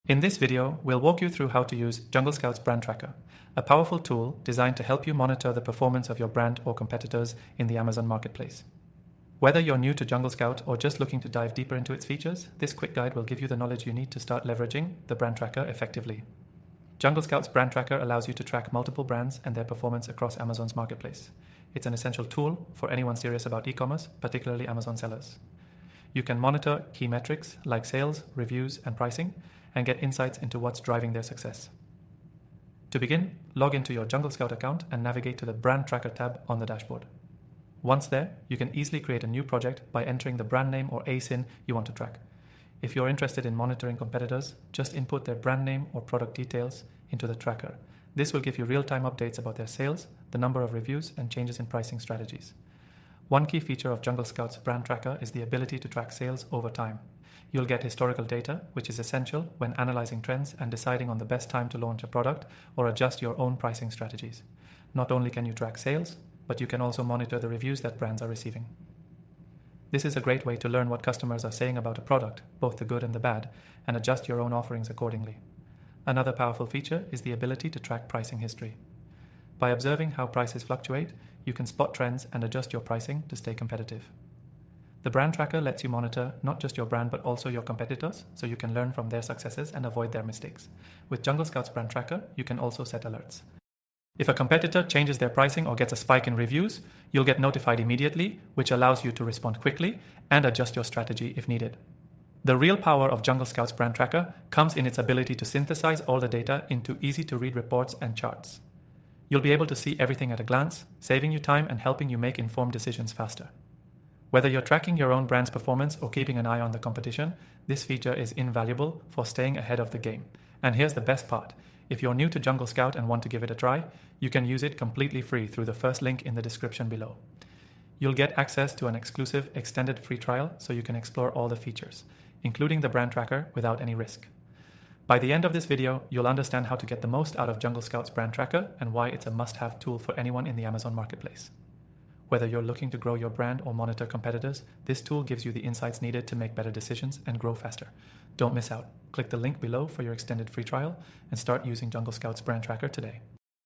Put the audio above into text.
In this video, we'll walk you through how to use JungleScout's Brand Tracker, a powerful tool designed to help you monitor the performance of your brand or competitors in the Amazon marketplace. Whether you're new to JungleScout or just looking to dive deeper into its features, this quick guide will give you the knowledge you need to start leveraging the Brand Tracker effectively. JungleScout's Brand Tracker allows you to track multiple brands and their performance across Amazon's marketplace. It's an essential tool for anyone serious about e-commerce, particularly Amazon sellers. You can monitor key metrics like sales, reviews, and pricing, and get insights into what's driving their success. To begin, log into your JungleScout account and navigate to the Brand Tracker tab on the dashboard. Once there, you can easily create a new project by entering the brand name or ASIN you want to track. If you're interested in monitoring competitors, just input their brand name or product details into the tracker. This will give you real-time updates about their sales, the number of reviews, and changes in pricing strategies. One key feature of JungleScout's Brand Tracker is the ability to track sales over time. You'll get historical data, which is essential when analyzing trends and deciding on the best time to launch a product or adjust your own pricing strategies. Not only can you track sales, but you can also monitor the reviews that brands are receiving. This is a great way to learn what customers are saying about a product, both the good and the bad, and adjust your own offerings accordingly. Another powerful feature is the ability to track pricing history. By observing how prices fluctuate, you can spot trends and adjust your pricing to stay competitive. The Brand Tracker lets you monitor not just your brand but also your competitors, so you can learn from their successes and avoid their mistakes. With JungleScout's Brand Tracker, you can also set alerts. If a competitor changes their pricing or gets a spike in reviews, you'll get notified immediately, which allows you to respond quickly and adjust your strategy if needed. The real power of JungleScout's Brand Tracker comes in its ability to synthesize all the data into easy-to-read reports and charts. You'll be able to see everything at a glance, saving you time and helping you make informed decisions faster. Whether you're tracking your own brand's performance or keeping an eye on the competition, this feature is invaluable for staying ahead of the game. And here's the best part. If you're new to JungleScout and want to give it a try, you can use it completely free through the first link in the description below. You'll get access to an exclusive extended free trial so you can explore all the features, including the Brand Tracker, without any risk. By the end of this video, you'll understand how to get the most out of JungleScout's Brand Tracker and why it's a must-have tool for anyone in the Amazon marketplace. Whether you're looking to grow your brand or monitor competitors, this tool gives you the insights needed to make better decisions and grow faster. Don't miss out. Click the link below for your extended free trial and start using JungleScout's Brand Tracker today.